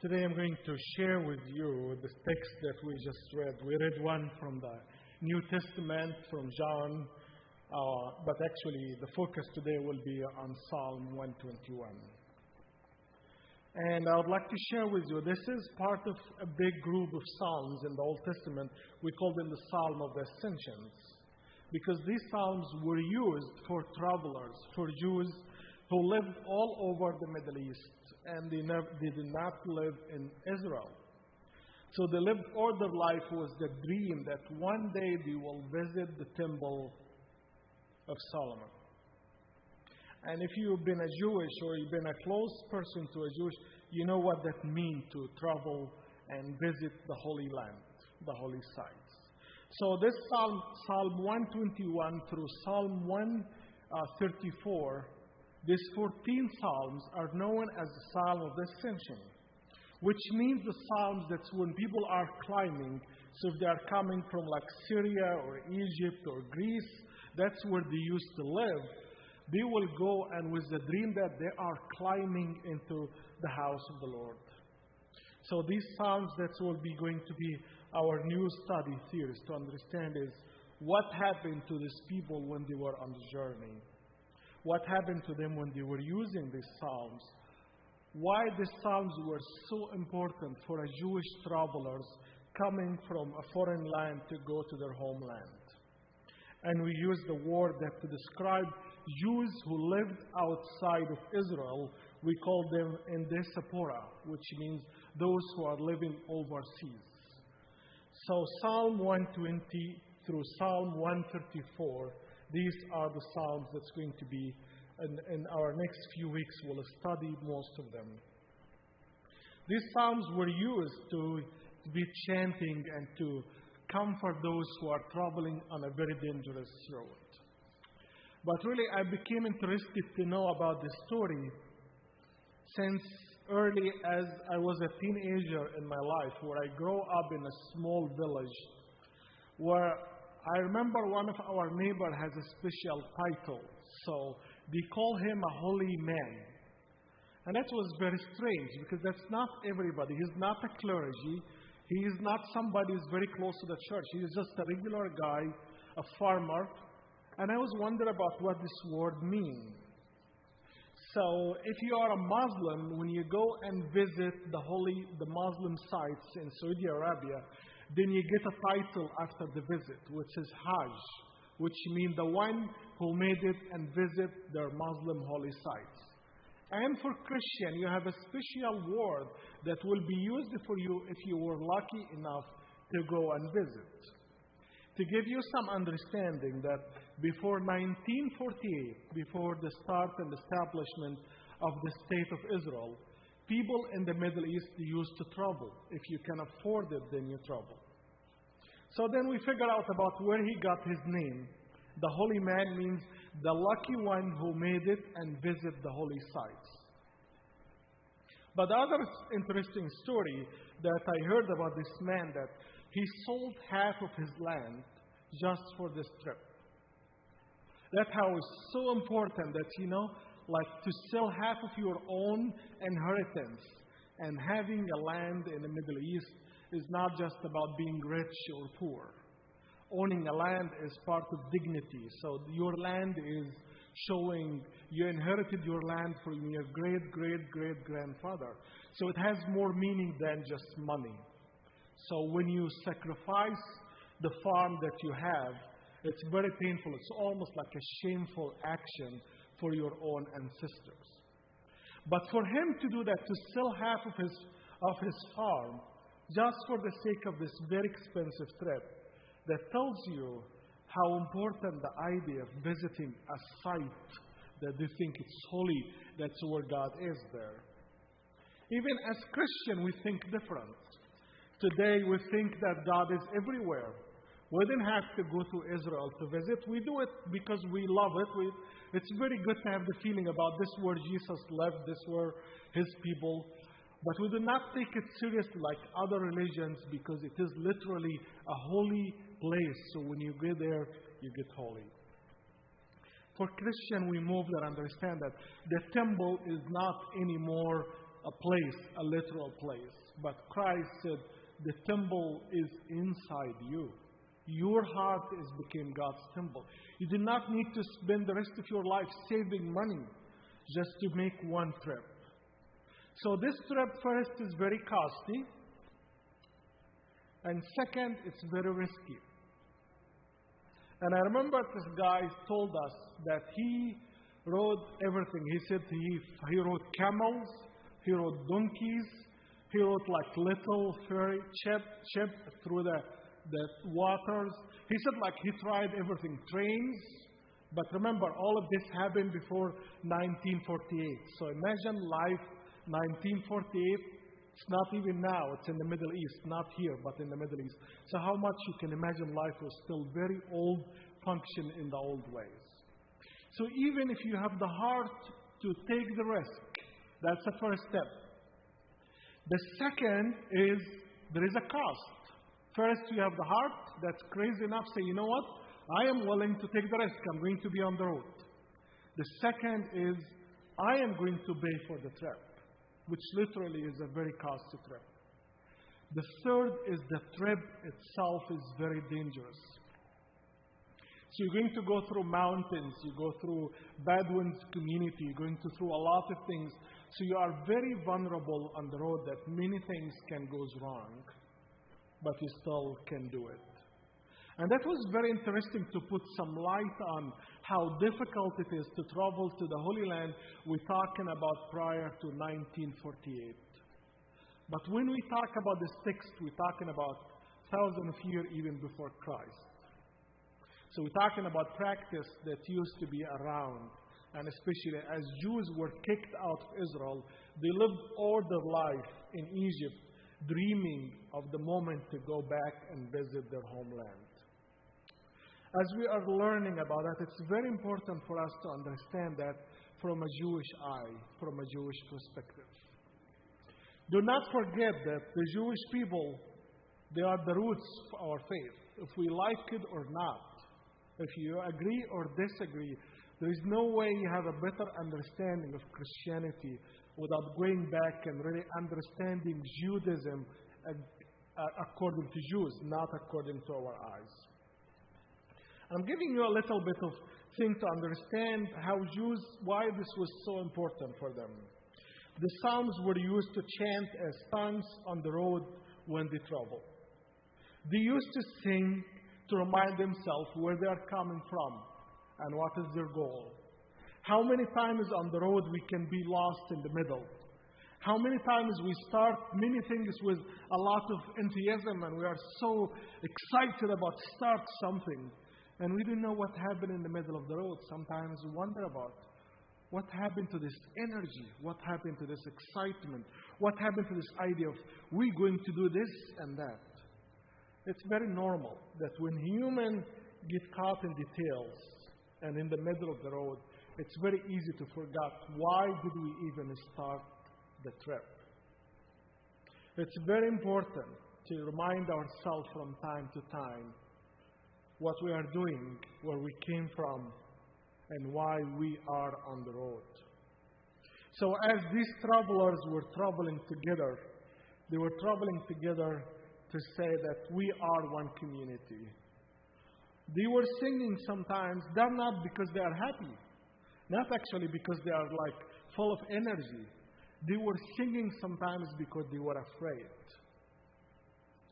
Today I'm going to share with you the text that we just read. We read one from the New Testament, from John, but actually the focus today will be on Psalm 121. And I would like to share with you, this is part of a big group of psalms in the Old Testament. We call them the Psalm of the Ascensions, because these psalms were used for travelers, for Jews who lived all over the Middle East, and they did not live in Israel. So the lived order life was the dream that one day they will visit the temple of Solomon. And if you've been a Jewish or you've been a close person to a Jewish, you know what that means to travel and visit the Holy Land, the holy sites. So this Psalm 121 through Psalm 134, these 14 Psalms are known as the Psalm of the Ascension, which means the Psalms that's when people are climbing. So if they are coming from like Syria or Egypt or Greece, that's where they used to live. They will go and with the dream that they are climbing into the house of the Lord. So these Psalms, that's will be going to be our new study series to understand is what happened to these people when they were on the journey. What happened to them when they were using these Psalms. Why these Psalms were so important for a Jewish travelers coming from a foreign land to go to their homeland. And we use the word that to describe Jews who lived outside of Israel. We call them Indesapora, which means those who are living overseas. So Psalm 120 through Psalm 134, these are the Psalms that's going to be, in our next few weeks, we'll study most of them. These Psalms were used to be chanting and to comfort those who are traveling on a very dangerous road. But really, I became interested to know about this story since early as I was a teenager in my life, where I grew up in a small village, where I remember one of our neighbor has a special title. So they call him a holy man. And that was very strange because that's not everybody. He's not a clergy. He is not somebody who's very close to the church. He is just a regular guy, a farmer. And I was wondering about what this word means. So if you are a Muslim, when you go and visit the Muslim sites in Saudi Arabia, then you get a title after the visit, which is Hajj, which means the one who made it and visit their Muslim holy sites. And for Christian, you have a special word that will be used for you if you were lucky enough to go and visit. To give you some understanding that before 1948, before the start and establishment of the State of Israel, people in the Middle East used to travel. If you can afford it, then you travel. So then we figure out about where he got his name. The holy man means the lucky one who made it and visit the holy sites. But the other interesting story that I heard about this man, that he sold half of his land just for this trip. That's how it's so important that, like to sell half of your own inheritance. And having a land in the Middle East is not just about being rich or poor. Owning a land is part of dignity. So your land is showing you inherited your land from your great-great-great-grandfather. So it has more meaning than just money. So when you sacrifice the farm that you have, it's very painful. It's almost like a shameful action for your own ancestors. But for him to do that, to sell half of his farm, just for the sake of this very expensive trip, that tells you how important the idea of visiting a site that they think it's holy, that's where God is there. Even as Christian, we think different. Today, we think that God is everywhere. We didn't have to go to Israel to visit. We do it because we love it. It's very good to have the feeling about this where Jesus lived, this were his people. But we do not take it seriously like other religions because it is literally a holy place. So when you go there, you get holy. For Christian, we move and understand that the temple is not anymore a place, a literal place. But Christ said, the temple is inside you. Your heart is became God's temple. You do not need to spend the rest of your life saving money just to make one trip. So this trip first is very costly. And second, it's very risky. And I remember this guy told us that he rode everything. He said he rode camels, he rode donkeys, he rode like little ferry ship through the waters. He said like he tried everything, trains. But remember, all of this happened before 1948. So imagine life 1948. It's not even now. It's in the Middle East, not here, but in the Middle East. So how much you can imagine life was still very old, function in the old ways. So even if you have the heart to take the risk, that's the first step. The second is there is a cost. First, you have the heart that's crazy enough, say, you know what? I am willing to take the risk. I'm going to be on the road. The second is I am going to pay for the trip, which literally is a very costly trip. The third is the trip itself is very dangerous. So you're going to go through mountains, you go through Bedouins community, you're going to through a lot of things. So you are very vulnerable on the road that many things can go wrong, but you still can do it. And that was very interesting to put some light on how difficult it is to travel to the Holy Land. We're talking about prior to 1948. But when we talk about this text, we're talking about thousands of years even before Christ. So we're talking about practice that used to be around. And especially as Jews were kicked out of Israel, they lived all their life in Egypt, dreaming of the moment to go back and visit their homeland. As we are learning about that, it's very important for us to understand that from a Jewish eye, from a Jewish perspective. Do not forget that the Jewish people, they are the roots of our faith, if we like it or not. If you agree or disagree, there is no way you have a better understanding of Christianity without going back and really understanding Judaism according to Jews, not according to our eyes. I'm giving you a little bit of thing to understand how Jews, why this was so important for them. The Psalms were used to chant as songs on the road when they travel. They used to sing to remind themselves where they are coming from and what is their goal. How many times on the road we can be lost in the middle? How many times we start many things with a lot of enthusiasm and we are so excited about start something. And we don't know what happened in the middle of the road. Sometimes we wonder about what happened to this energy, what happened to this excitement, what happened to this idea of we're going to do this and that. It's very normal that when humans get caught in details and in the middle of the road, it's very easy to forget why did we even start the trip. It's very important to remind ourselves from time to time what we are doing, where we came from, and why we are on the road. So as these travelers were traveling together, they were traveling together to say that we are one community. They were singing sometimes, they're not because they are happy, not actually because they are like full of energy. They were singing sometimes because they were afraid.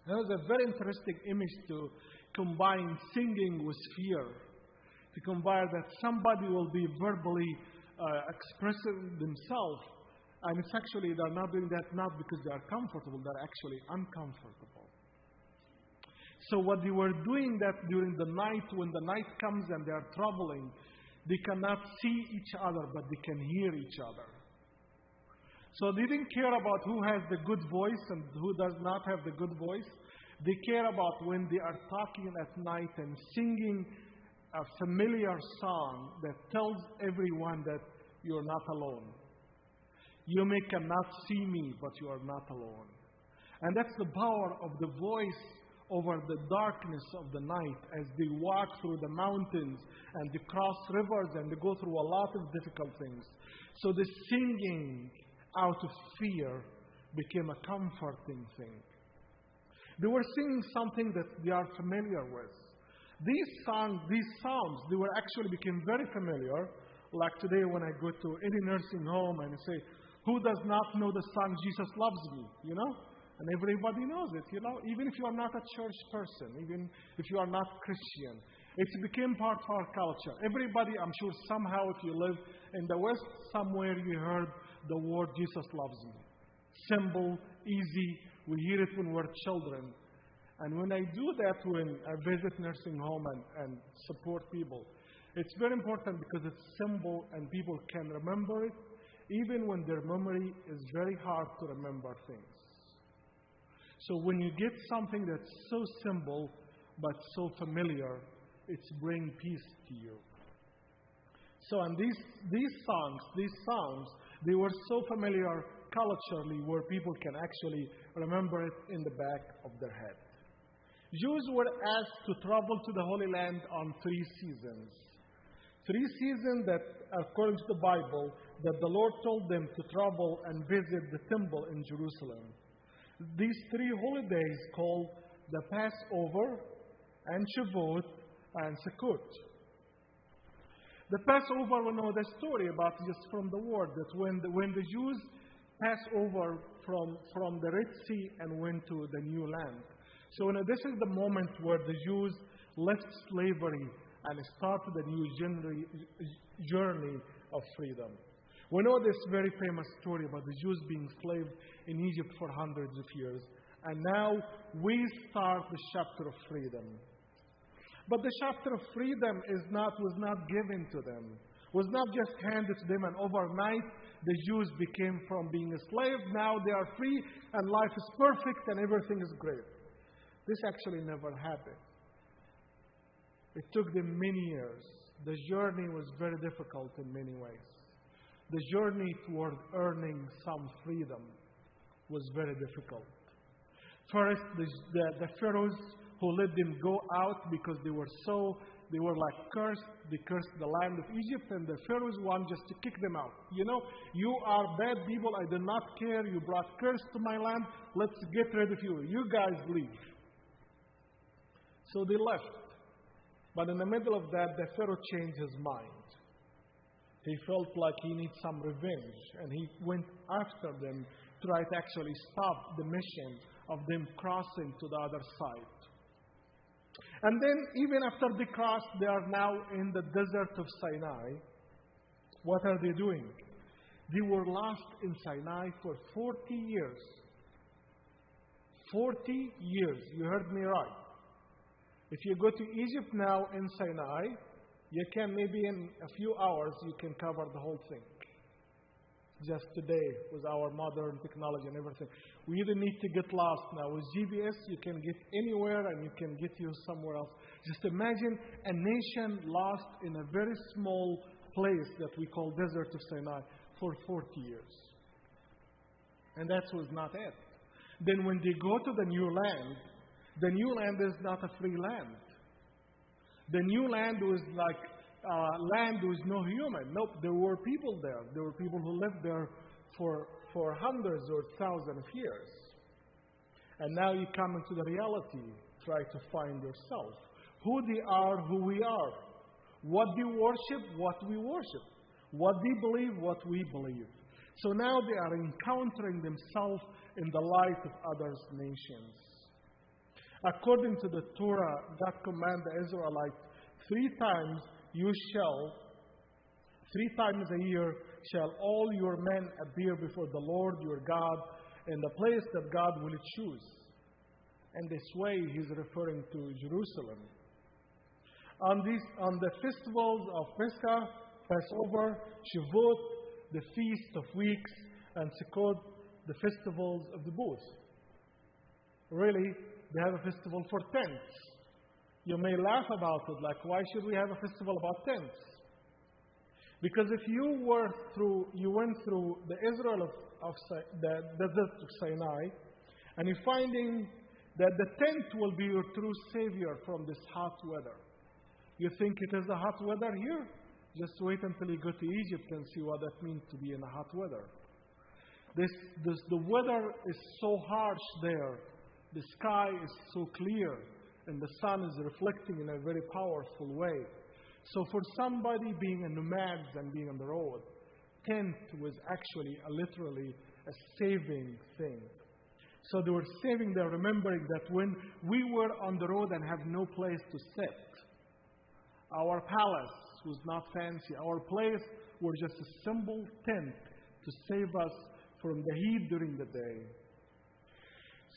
That was a very interesting image to combine singing with fear, to combine that somebody will be verbally expressing themselves, and it's actually they're not doing that not because they are comfortable, they're actually uncomfortable. So what they were doing that during the night, when the night comes and they are traveling, they cannot see each other, but they can hear each other. So they didn't care about who has the good voice and who does not have the good voice. They care about when they are talking at night and singing a familiar song that tells everyone that you're not alone. You may cannot see me, but you are not alone. And that's the power of the voice over the darkness of the night as they walk through the mountains and they cross rivers and they go through a lot of difficult things. So the singing out of fear became a comforting thing. They were singing something that they are familiar with. These songs, these psalms, they were actually became very familiar. Like today when I go to any nursing home and I say, who does not know the song Jesus Loves Me? You know? And everybody knows it, you know? Even if you are not a church person, even if you are not Christian. It became part of our culture. Everybody, I'm sure somehow if you live in the West, somewhere you heard the word Jesus loves me. Simple, easy. We hear it when we're children. And when I do that, when I visit nursing home and support people, it's very important because it's simple and people can remember it, even when their memory is very hard to remember things. So when you get something that's so simple but so familiar, it's bring peace to you. So and these songs, they were so familiar culturally where people can actually remember it in the back of their head. Jews were asked to travel to the Holy Land on 3 seasons. 3 seasons that, according to the Bible, that the Lord told them to travel and visit the temple in Jerusalem. These 3 holidays called the Passover and Shavuot and Sukkot. The Passover, we know the story about just from the word that when the Jews passed over from the Red Sea and went to the new land. So this is the moment where the Jews left slavery and started a new journey of freedom. We know this very famous story about the Jews being enslaved in Egypt for hundreds of years. And now we start the chapter of freedom. But the chapter of freedom was not given to them. Was not just handed to them and overnight the Jews became from being a slave. Now they are free and life is perfect and everything is great. This actually never happened. It took them many years. The journey was very difficult in many ways. The journey toward earning some freedom was very difficult. First, the pharaohs who let them go out because they were like cursed. They cursed the land of Egypt, and the pharaohs want just to kick them out. You know, you are bad people. I do not care. You brought curse to my land. Let's get rid of you. You guys leave. So they left. But in the middle of that, the pharaoh changed his mind. He felt like he needs some revenge, and he went after them to try to actually stop the mission of them crossing to the other side. And then, even after they crossed, they are now in the desert of Sinai. What are they doing? They were lost in Sinai for 40 years. 40 years. You heard me right. If you go to Egypt now in Sinai, you can maybe in a few hours you can cover the whole thing. Just today with our modern technology and everything. We didn't need to get lost now. With GPS you can get anywhere and you can get you somewhere else. Just imagine a nation lost in a very small place that we call Desert of Sinai for 40 years. And that was not it. Then when they go to the new land is not a free land. The new land was like land with no human. Nope, there were people there. There were people who lived there for hundreds or thousands of years. And now you come into the reality, try to find yourself. Who they are, who we are. What they worship, what we worship. What they believe, what we believe. So now they are encountering themselves in the light of other nations. According to the Torah, God commanded the Israelites 3 times a year shall all your men appear before the Lord your God in the place that God will choose. And this way he's referring to Jerusalem. On the festivals of Pesach, Passover, Shavuot, the Feast of Weeks, and Sukkot, the festivals of the booths. Really, they have a festival for tents. You may laugh about it, like why should we have a festival about tents? Because if you went through the Israel of the desert of Sinai, and you're finding that the tent will be your true savior from this hot weather. You think it is a hot weather here? Just wait until you go to Egypt and see what that means to be in a hot weather. The weather is so harsh there. The sky is so clear, and the sun is reflecting in a very powerful way. So for somebody being a nomad and being on the road, tent was actually literally a saving thing. So they were saving there, remembering that when we were on the road and have no place to sit, our palace was not fancy. Our place was just a simple tent to save us from the heat during the day.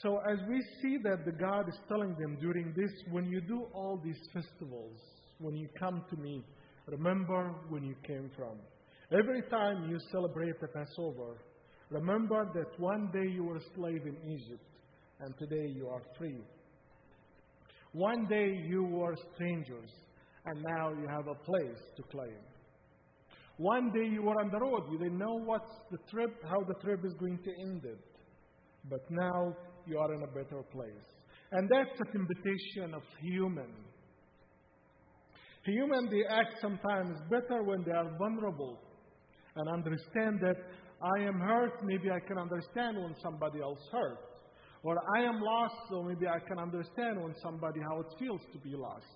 So as we see that the God is telling them during this, when you do all these festivals, when you come to me, remember when you came from. Every time you celebrate the Passover, remember that one day you were a slave in Egypt, and today you are free. One day you were strangers, and now you have a place to claim. One day you were on the road, you didn't know how the trip is going to end it. But now you are in a better place. And that's a temptation of human. Human, they act sometimes better when they are vulnerable and understand that I am hurt, maybe I can understand when somebody else hurt. Or I am lost, so maybe I can understand when somebody how it feels to be lost.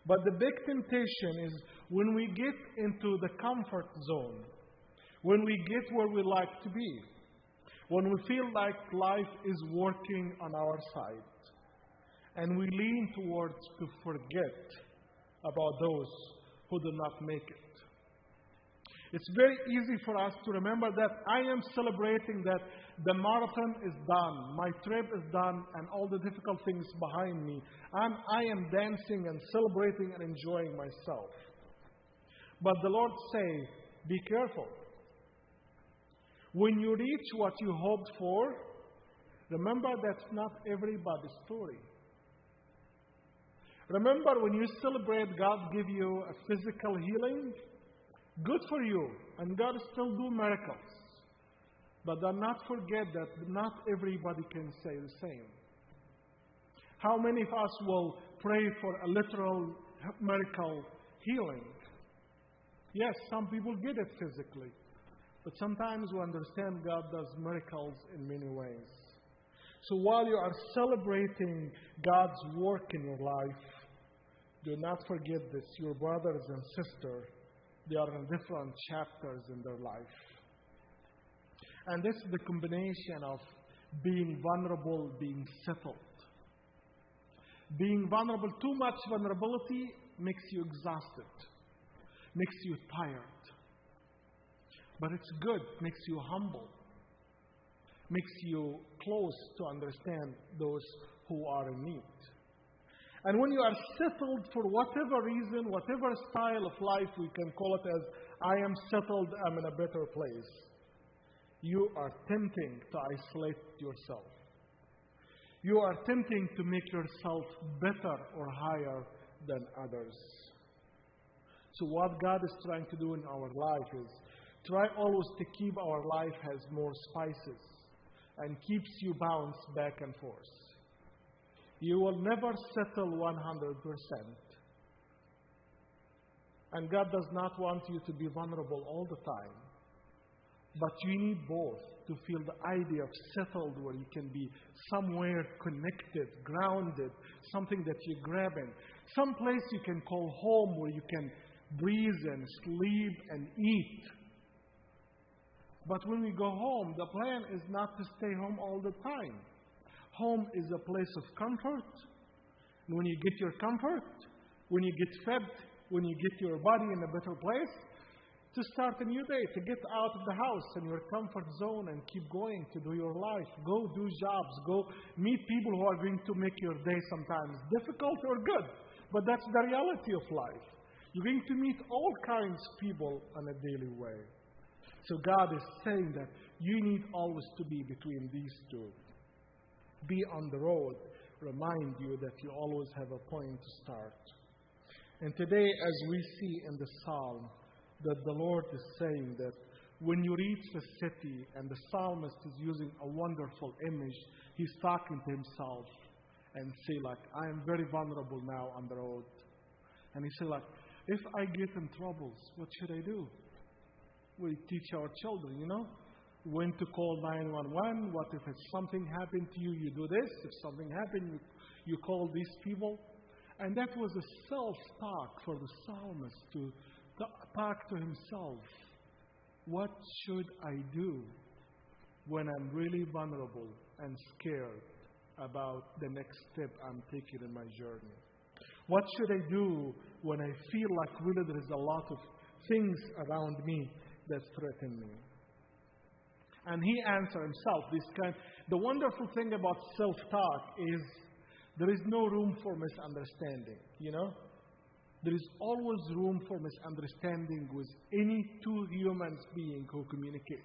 But the big temptation is when we get into the comfort zone, when we get where we like to be, when we feel like life is working on our side, and we lean towards to forget about those who do not make it. It's very easy for us to remember that I am celebrating that the marathon is done, my trip is done, and all the difficult things behind me. I am dancing and celebrating and enjoying myself. But the Lord say, be careful. When you reach what you hoped for, remember that's not everybody's story. Remember when you celebrate God give you a physical healing, good for you, and God still do miracles. But do not forget that not everybody can say the same. How many of us will pray for a literal miracle healing? Yes, some people get it physically. But sometimes we understand God does miracles in many ways. So while you are celebrating God's work in your life, do not forget this. Your brothers and sisters, they are in different chapters in their life. And this is the combination of being vulnerable, being settled. Being vulnerable, too much vulnerability makes you exhausted, makes you tired. But it's good, makes you humble, makes you close to understand those who are in need. And when you are settled for whatever reason, whatever style of life we can call it as, I am settled, I'm in a better place, you are tempting to isolate yourself. You are tempting to make yourself better or higher than others. So what God is trying to do in our life is try always to keep our life has more spices and keeps you bounced back and forth. You will never settle 100%. And God does not want you to be vulnerable all the time. But you need both to feel the idea of settled where you can be somewhere connected, grounded, something that you're grabbing. Some place you can call home where you can breathe and sleep and eat. But when we go home, the plan is not to stay home all the time. Home is a place of comfort. And when you get your comfort, when you get fed, when you get your body in a better place, to start a new day, to get out of the house and your comfort zone and keep going to do your life. Go do jobs. Go meet people who are going to make your day sometimes difficult or good. But that's the reality of life. You're going to meet all kinds of people in a daily way. So God is saying that you need always to be between these two. Be on the road. Remind you that you always have a point to start. And today, as we see in the Psalm, that the Lord is saying that when you reach the city, and the psalmist is using a wonderful image, he's talking to himself and say like, I am very vulnerable now on the road. And he say like, if I get in troubles, what should I do? We teach our children, when to call 911. What if something happened to you, you do this. If something happened, you call these people. And that was a self-talk for the psalmist to talk to himself. What should I do when I'm really vulnerable and scared about the next step I'm taking in my journey? What should I do when I feel like really there is a lot of things around me that threaten me? And he answered himself. The wonderful thing about self-talk is there is no room for misunderstanding, you know? There is always room for misunderstanding with any two human beings who communicate.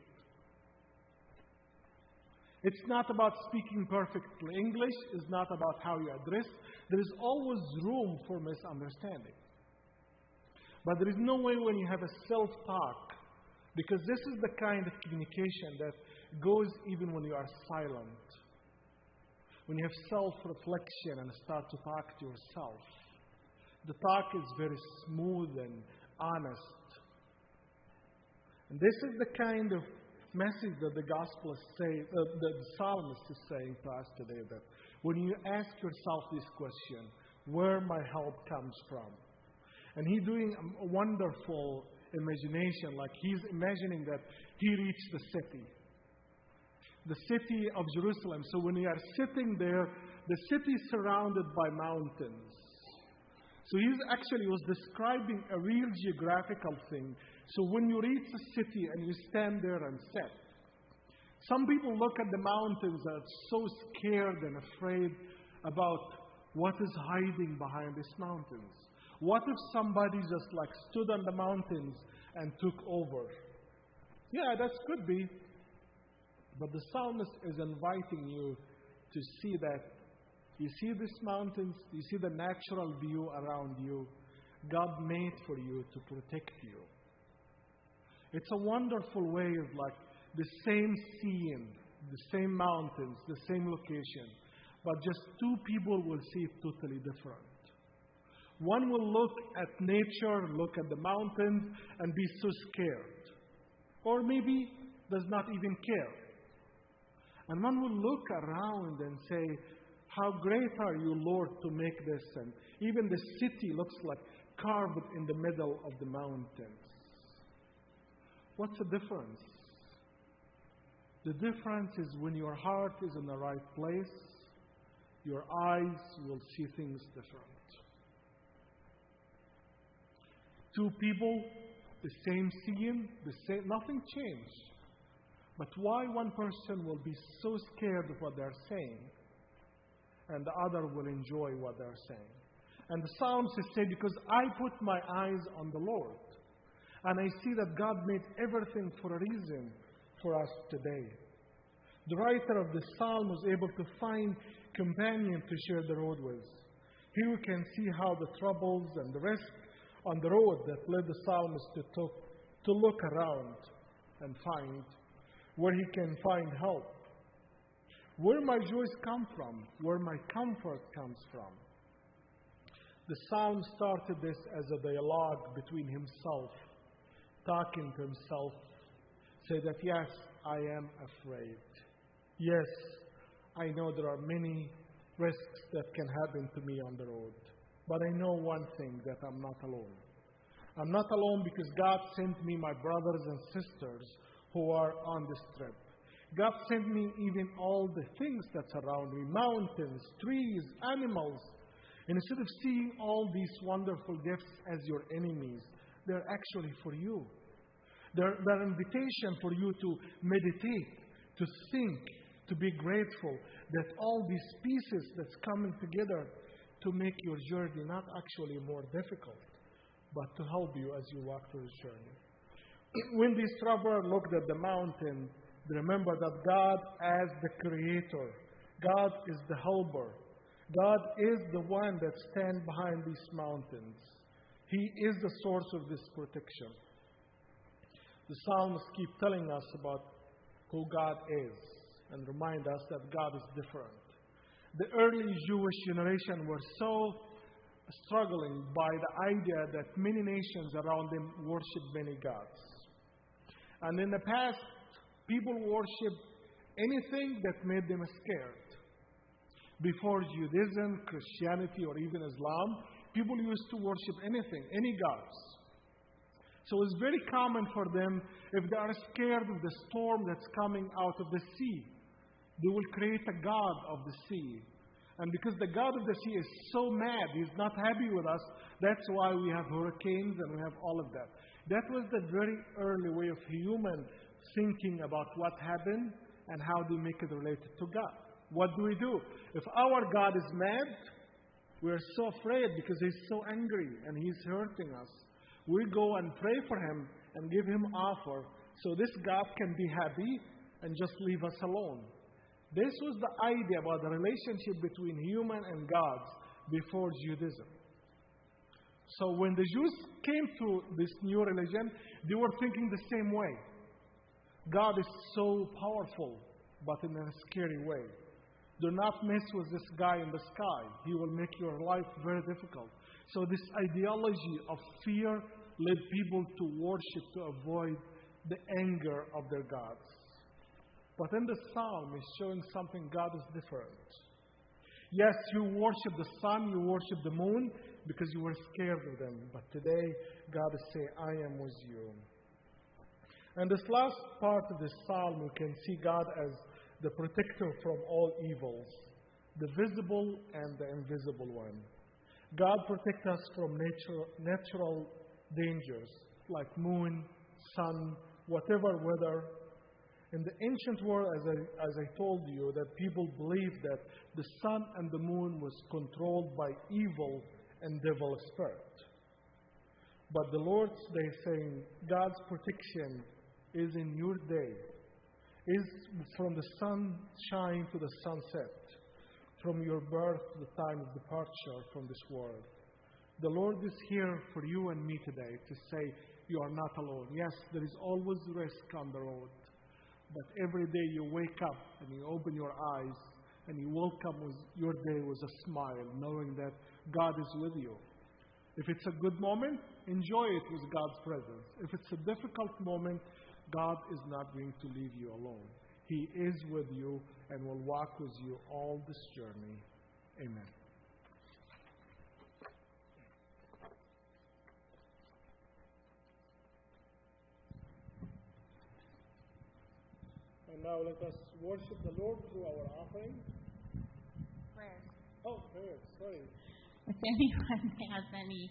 It's not about speaking perfectly English. It's not about how you address. There is always room for misunderstanding. But there is no way when you have a self-talk, because this is the kind of communication that goes even when you are silent. When you have self-reflection and start to talk to yourself, the talk is very smooth and honest. And this is the kind of message that the gospel is saying, the psalmist is saying to us today, that when you ask yourself this question, where my help comes from? And he's doing a wonderful imagination, like he's imagining that he reached the city of Jerusalem. So when you are sitting there, the city is surrounded by mountains. So he actually was describing a real geographical thing. So when you reach the city and you stand there and sit, some people look at the mountains and are so scared and afraid about what is hiding behind these mountains. What if somebody just like stood on the mountains and took over? Yeah, that could be. But the psalmist is inviting you to see that. You see these mountains, you see the natural view around you. God made for you to protect you. It's a wonderful way of like the same scene, the same mountains, the same location, but just two people will see it totally different. One will look at nature, look at the mountains, and be so scared. Or maybe does not even care. And one will look around and say, how great are you, Lord, to make this. And even the city looks like carved in the middle of the mountains. What's the difference? The difference is when your heart is in the right place, your eyes will see things different. Two people, the same scene, nothing changed. But why one person will be so scared of what they're saying, and the other will enjoy what they're saying? And the psalmist says, because I put my eyes on the Lord, and I see that God made everything for a reason for us today. The writer of the psalm was able to find companion to share the road with. Here we can see how the troubles and the risk on the road that led the psalmist to look around and find where he can find help. Where my joys come from, where my comfort comes from. The psalm started this as a dialogue between himself, talking to himself, say that, yes, I am afraid. Yes, I know there are many risks that can happen to me on the road. But I know one thing, that I'm not alone. I'm not alone because God sent me my brothers and sisters who are on this trip. God sent me even all the things that's around me, mountains, trees, animals. And instead of seeing all these wonderful gifts as your enemies, they're actually for you. They're an invitation for you to meditate, to think, to be grateful that all these pieces that's coming together to make your journey not actually more difficult, but to help you as you walk through this journey. When this traveler looked at the mountain, they remember that God as the creator, God is the helper. God is the one that stands behind these mountains. He is the source of this protection. The psalms keep telling us about who God is and remind us that God is different. The early Jewish generation were so struggling by the idea that many nations around them worship many gods. And in the past People worshiped anything that made them scared. Before Judaism, Christianity, or even Islam, people used to worship anything, any gods. So it's very common for them, if they are scared of the storm that's coming out of the sea, they will create a god of the sea. And because the god of the sea is so mad, he's not happy with us, that's why we have hurricanes and we have all of that. That was the very early way of human thinking about what happened and how they make it related to God. What do we do? If our God is mad, we're so afraid because he's so angry and he's hurting us. We go and pray for him and give him offer so this God can be happy and just leave us alone. This was the idea about the relationship between human and gods before Judaism. So when the Jews came to this new religion, they were thinking the same way. God is so powerful, but in a scary way. Do not mess with this guy in the sky. He will make your life very difficult. So this ideology of fear led people to worship to avoid the anger of their gods. But in the psalm, is showing something God is different. Yes, you worship the sun, you worship the moon, because you were scared of them. But today, God is saying, I am with you. And this last part of this psalm, we can see God as the protector from all evils, the visible and the invisible one. God protects us from natural dangers, like moon, sun, whatever weather. In the ancient world, as I told you, that people believed that the sun and the moon was controlled by evil and devil spirit. But the Lord today is saying God's protection is in your day, is from the sunshine to the sunset, from your birth to the time of departure from this world. The Lord is here for you and me today to say you are not alone. Yes, there is always risk on the road. But every day you wake up and you open your eyes and you welcome your day with a smile, knowing that God is with you. If it's a good moment, enjoy it with God's presence. If it's a difficult moment, God is not going to leave you alone. He is with you and will walk with you all this journey. Amen. And now let us worship the Lord through our offering. Prayers. Oh, prayers, sorry. If anyone has any